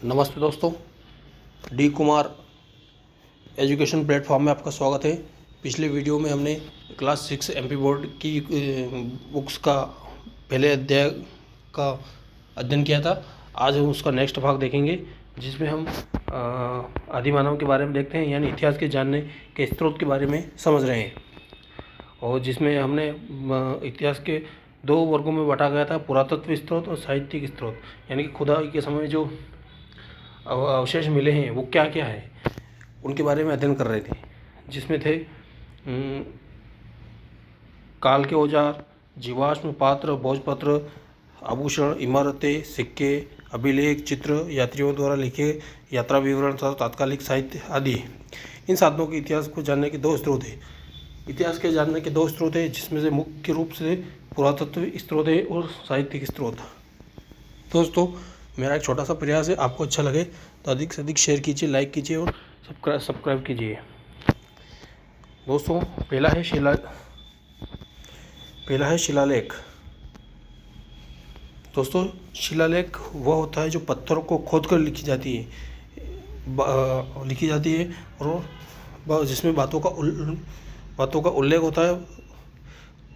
नमस्ते दोस्तों, D Kumar education platform में आपका स्वागत है। पिछले वीडियो में हमने क्लास 6 एमपी बोर्ड की बुक्स का पहले अध्याय का अध्ययन किया था। आज हम उसका नेक्स्ट भाग देखेंगे, जिसमें हम आदिमानव के बारे में देखते हैं, यानी इतिहास के जानने के स्रोत के बारे में समझ रहे हैं। और जिसमें हमने इतिहास के 2 वर्गों में बांटा गया था, पुरातत्व स्रोत और साहित्यिक स्रोत। यानी कि खुदाई के समय जो अवशेष मिले हैं वो क्या क्या है, उनके बारे में अध्ययन कर रहे थे। जिसमें थे काल के औजार, जीवाश्म, पात्र, भोजपत्र, आभूषण, इमारतें, सिक्के, अभिलेख, चित्र, यात्रियों द्वारा लिखे यात्रा विवरण तथा तात्कालिक साहित्य आदि। इन साधनों के इतिहास को जानने के 2 स्रोत हैं। इतिहास के जानने के 2 स्रोत हैं, जिसमें से मुख्य रूप से पुरातत्व स्रोत है और साहित्यिक स्रोत। दोस्तों, मेरा एक छोटा सा प्रयास है, आपको अच्छा लगे तो अधिक से अधिक शेयर कीजिए, लाइक कीजिए और सब्सक्राइब कीजिए। दोस्तों, पहला है शिलालेख। दोस्तों, शिलालेख वह होता है जो पत्थरों को खोदकर लिखी जाती है और जिसमें बातों का उल्लेख होता है।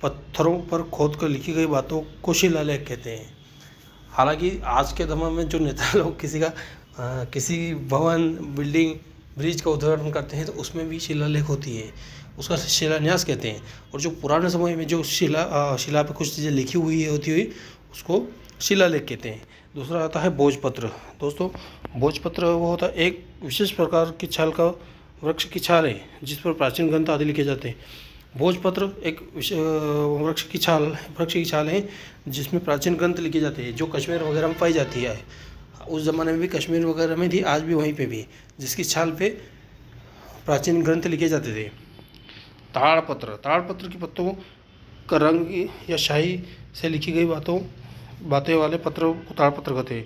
पत्थरों पर खोदकर लिखी गई बातों को शिलालेख कहते हैं। हालांकि आज के ज़माने में जो नेता लोग किसी भवन, बिल्डिंग, ब्रिज का उद्घाटन करते हैं तो उसमें भी शिलालेख होती है, उसका शिलान्यास कहते हैं। और जो पुराने समय में जो शिला पे कुछ चीज़ें लिखी हुई होती हुई उसको शिलालेख कहते हैं। दूसरा आता है भोजपत्र। दोस्तों, भोजपत्र वो होता है एक विशेष प्रकार की छाल का वृक्ष की छाल है, जिस पर प्राचीन ग्रंथ आदि लिखे जाते हैं। भोजपत्र एक वृक्ष की छाल है जिसमें प्राचीन ग्रंथ लिखे जाते हैं, जो कश्मीर वगैरह में पाई जाती है। उस ज़माने में भी कश्मीर वगैरह में थी, आज भी वहीं पे भी, जिसकी छाल पे प्राचीन ग्रंथ लिखे जाते थे। ताड़पत्र की पत्तों का रंग या शाही से लिखी गई बातें वाले पत्र को ताड़पत्र कहते हैं।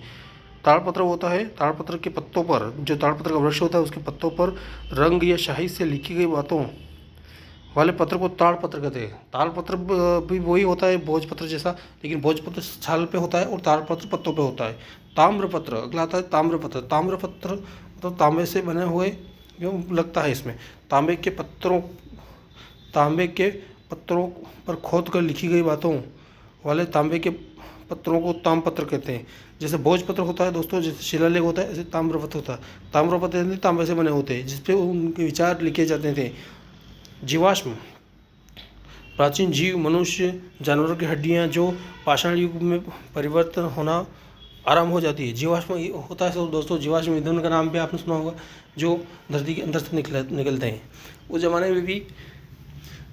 ताड़पत्र होता है ताड़पत्र के पत्तों पर, जो ताड़पत्र का वृक्ष होता है उसके पत्तों पर रंग या शाही से लिखी गई बातों वाले पत्र को ताड़पत्र कहते हैं। ताड़पत्र भी वही होता है भोजपत्र जैसा, लेकिन भोजपत्र छाल पे होता है और ताड़पत्र पत्तों पे होता है। ताम्रपत्र अगला आता है ताम्रपत्र। ताम्रपत्र तो तांबे से बने हुए जो लगता है इसमें। तांबे के पत्थरों पर खोद कर लिखी गई बातों वाले तांबे के पत्रों को ताम्रपत्र कहते हैं। जैसे भोजपत्र होता है दोस्तों, जैसे शिलालेख होता है, ऐसे ताम्रपत्र होता है। ताम्रपत्र तांबे से बने होते हैं, जिसपे उनके विचार लिखे जाते थे। जीवाश्म, प्राचीन जीव, मनुष्य, जानवरों की हड्डियां जो पाषाण युग में परिवर्तन होना आरंभ हो जाती है। जीवाश्म होता है दोस्तों, जीवाश्म ईंधन का नाम भी आपने सुना होगा, जो धरती के अंदर से निकलते हैं। उस ज़माने में भी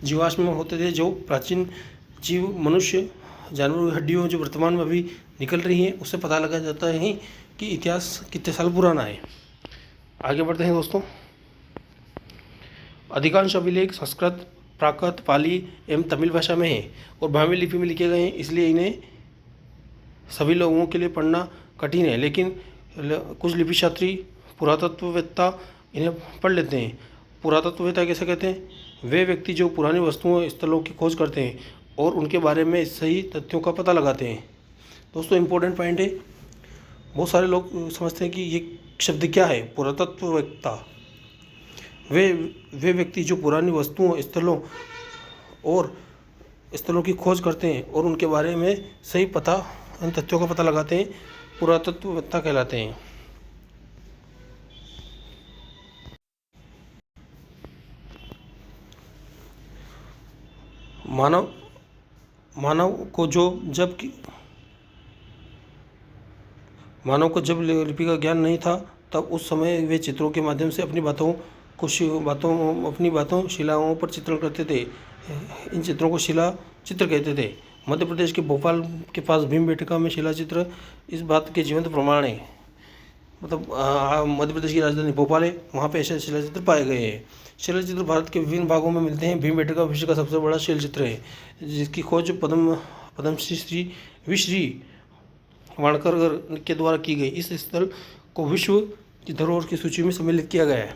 जीवाश्म होते थे, जो प्राचीन जीव, मनुष्य, जानवरों की हड्डियों जो वर्तमान में अभी निकल रही हैं, उससे पता लगा जाता है कि इतिहास कितने साल पुराना है। आगे बढ़ते हैं दोस्तों। अधिकांश अभिलेख संस्कृत, प्राकृत, पाली एवं तमिल भाषा में हैं और ब्राह्मी लिपि में लिखे गए हैं, इसलिए इन्हें सभी लोगों के लिए पढ़ना कठिन है। लेकिन कुछ लिपिशास्त्री, पुरातत्ववेत्ता इन्हें पढ़ लेते हैं। पुरातत्ववेत्ता कैसे कहते हैं? वे व्यक्ति जो पुरानी वस्तुओं, स्थलों की खोज करते हैं और उनके बारे में सही तथ्यों का पता लगाते हैं। दोस्तों, इम्पोर्टेंट पॉइंट है, बहुत सारे लोग समझते हैं कि ये शब्द क्या है। पुरातत्ववेत्ता वे व्यक्ति जो पुरानी वस्तुओं, स्थलों की खोज करते हैं और उनके बारे में सही तथ्यों का पता लगाते हैं, पुरातत्ववेत्ता कहलाते हैं। मानव को जब लिपि का ज्ञान नहीं था, तब उस समय वे चित्रों के माध्यम से अपनी बातों शिलाओं पर चित्रण करते थे। इन चित्रों को शिला चित्र कहते थे। मध्य प्रदेश के भोपाल के पास भीमबेटका में शिला चित्र इस बात के जीवंत प्रमाण है। मतलब मध्य प्रदेश की राजधानी भोपाल है, वहाँ पे ऐसे शिलाचित्र पाए गए हैं। शिलाचित्र भारत के विभिन्न भागों में मिलते हैं। भीमबेटका विश्व का सबसे बड़ा शिलाचित्र है, जिसकी खोज पद्मश्री श्री वी वाणकर के द्वारा की गई। इस स्थल को विश्व की धरोहर की सूची में सम्मिलित किया गया है।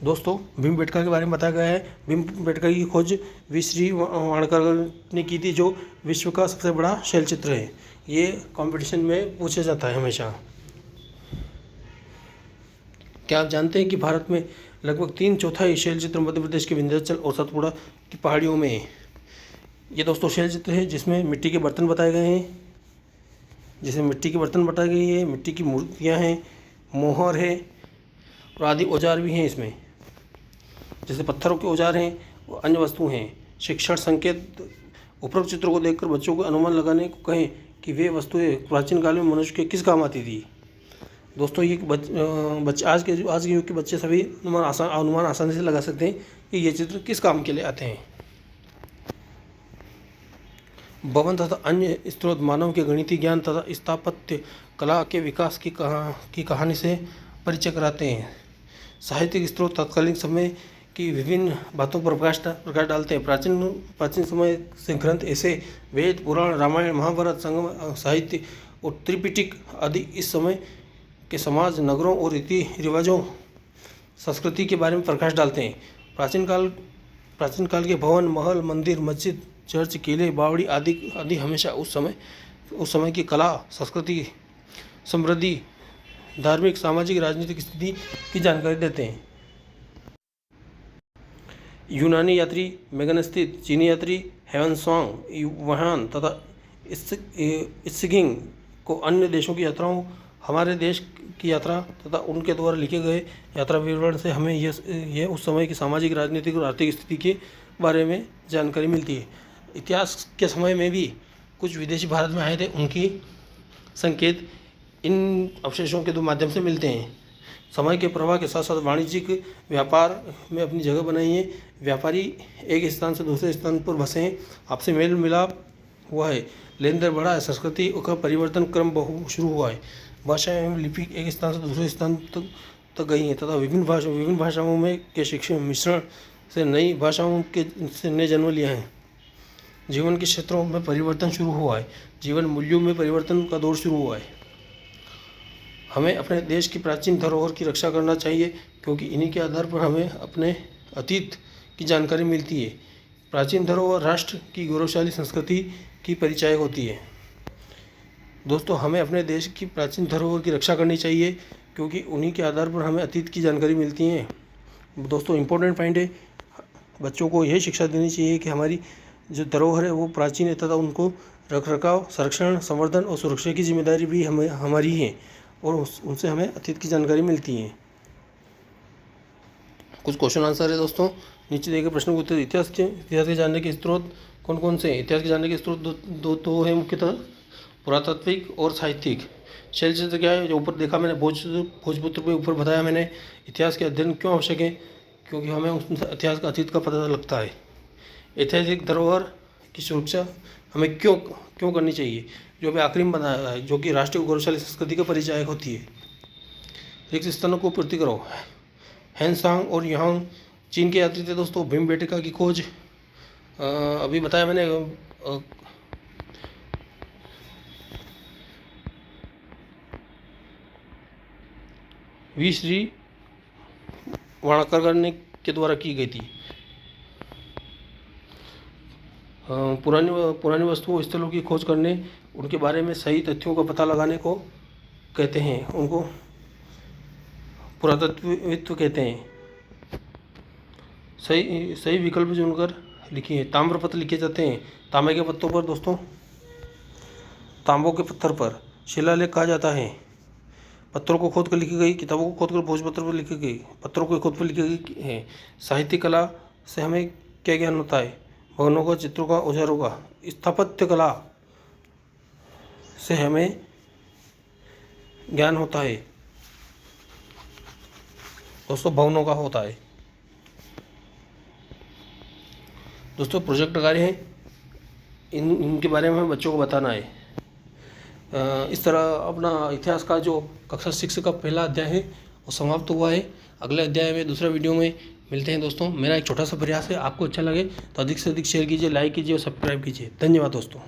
दोस्तों, भीमबेटका के बारे में बताया गया है। भीमबेटका की खोज वी वाणकर ने की थी, जो विश्व का सबसे बड़ा शैलचित्र है। ये कंपटीशन में पूछा जाता है हमेशा। क्या आप जानते हैं कि भारत में लगभग 3/4 शैल चित्र मध्य प्रदेश के विंध्याचल और सतपुड़ा की पहाड़ियों में है। ये दोस्तों शैल चित्र है जिसमें मिट्टी के बर्तन बताए गए हैं, जिसमें मिट्टी के बर्तन बताई गई है, मिट्टी की मूर्तियाँ हैं, मोहर है और आदि औजार भी हैं इसमें, जैसे पत्थरों के औजार हैं और अन्य वस्तु हैं। शिक्षण संकेत उपरोक्त चित्रों को देखकर बच्चों को अनुमान लगाने को कहें कि वे वस्तुएं प्राचीन काल में मनुष्य के किस काम आती थी। दोस्तों ये बच्चे आज के युग के बच्चे सभी अनुमान आसानी से लगा सकते हैं कि ये चित्र किस काम के लिए आते हैं। भवन तथा अन्य स्रोत मानव के गणितीय ज्ञान तथा स्थापत्य कला के विकास की कहानी से परिचय कराते हैं। साहित्यिक स्रोत तत्कालीन समय की विभिन्न बातों पर प्रकाश डालते हैं। प्राचीन समय से ग्रंथ ऐसे वेद, पुराण, रामायण, महाभारत, संगम साहित्य और त्रिपिटक आदि इस समय के समाज, नगरों और रीति रिवाजों, संस्कृति के बारे में प्रकाश डालते हैं। प्राचीन काल के भवन, महल, मंदिर, मस्जिद, चर्च, किले, बावड़ी आदि हमेशा उस समय की कला, संस्कृति, समृद्धि, धार्मिक, सामाजिक, राजनीतिक स्थिति की जानकारी देते हैं। यूनानी यात्री मेगन स्थित चीनी यात्री ह्वेनसांग वुहान तथा इत्सिगिंग को अन्य देशों की यात्राओं, हमारे देश की यात्रा तथा उनके द्वारा लिखे गए यात्रा विवरण से हमें यह उस समय की सामाजिक, राजनीतिक और आर्थिक स्थिति के बारे में जानकारी मिलती है। इतिहास के समय में भी कुछ विदेशी भारत में आए थे, उनकी संकेत इन अवशेषों के माध्यम से मिलते हैं। समय के प्रवाह के साथ साथ वाणिज्यिक व्यापार में अपनी जगह बनाई है। व्यापारी एक स्थान से दूसरे स्थान पर बसे हैं, आपसे मेल मिलाप हुआ है, लेन देन बढ़ा है, संस्कृति का परिवर्तन क्रम शुरू हुआ है। भाषा एवं लिपि एक स्थान से दूसरे स्थान तक गई हैं तथा विभिन्न भाषाओं में के शिक्षण मिश्रण से नई भाषाओं से नए जन्म लिया है। जीवन के क्षेत्रों में परिवर्तन शुरू हुआ है, जीवन मूल्यों में परिवर्तन का दौर शुरू हुआ है। हमें अपने देश की प्राचीन धरोहर की रक्षा करना चाहिए, क्योंकि इन्हीं के आधार पर हमें अपने अतीत की जानकारी मिलती है। प्राचीन धरोहर राष्ट्र की गौरवशाली संस्कृति की परिचायक होती है। दोस्तों, हमें अपने देश की प्राचीन धरोहर की रक्षा करनी चाहिए, क्योंकि उन्हीं के आधार पर हमें अतीत की जानकारी मिलती है। दोस्तों, इम्पोर्टेंट पॉइंट है, बच्चों को यही शिक्षा देनी चाहिए कि हमारी जो धरोहर है वो प्राचीन है तथा उनको रखरखाव, संरक्षण, संवर्धन और सुरक्षा की जिम्मेदारी भी हमारी है और उनसे हमें अतीत की जानकारी मिलती है। कुछ क्वेश्चन आंसर है दोस्तों, नीचे दिए गए प्रश्नों के उत्तर। इतिहास के जानने के स्रोत कौन कौन से हैं? इतिहास के जानने के स्रोत दो हैं मुख्यतः, पुरातात्विक और साहित्यिक। शैल चित्र क्या है? जो ऊपर देखा मैंने, भोजपुत्र में ऊपर बताया मैंने। इतिहास के अध्ययन क्यों आवश्यक है? क्योंकि हमें उस इतिहास का अतीत का पता लगता है। ऐतिहासिक धरोहर की सुरक्षा हमें क्यों करनी चाहिए? जो अभी आखिरी में बताया है, जो कि राष्ट्रीय गौरवशाली संस्कृति का परिचायक होती है। रिक्त स्थानों को पूर्ति करो। ह्वेनसांग और युहान चीन के यात्री थे दोस्तों। भीमबेटका की खोज अभी बताया मैंने। वी श्री वाणकर के द्वारा की गई थी। पुरानी वस्तुओं, स्थलों की खोज करने, उनके बारे में सही तथ्यों का पता लगाने को कहते हैं, उनको पुरातत्वविद कहते हैं। सही विकल्प चुनकर लिखिए। ताम्रपत्र लिखे जाते हैं तांबे के पत्तों पर दोस्तों, तांबों के पत्थर पर शिलालेख कहा जाता है। पत्थरों को खोद कर लिखी गई किताबों को खोदकर भोजपत्र पर लिखी गई, पत्थरों को खोद कर लिखी गई है। साहित्य कला से हमें क्या ज्ञान होता है? भवनों का, चित्रों का, औजारों का। स्थापत्य कला से हमें ज्ञान होता है दोस्तों, भवनों का होता है। दोस्तों, प्रोजेक्ट कार्य हैं, इनके बारे में बच्चों को बताना है। इस तरह अपना इतिहास का जो कक्षा 6 का पहला अध्याय है वो समाप्त हुआ है। अगले अध्याय में, दूसरा वीडियो में मिलते हैं दोस्तों। मेरा एक छोटा सा प्रयास है, आपको अच्छा लगे तो अधिक से अधिक शेयर कीजिए, लाइक कीजिए और सब्सक्राइब कीजिए। धन्यवाद दोस्तों।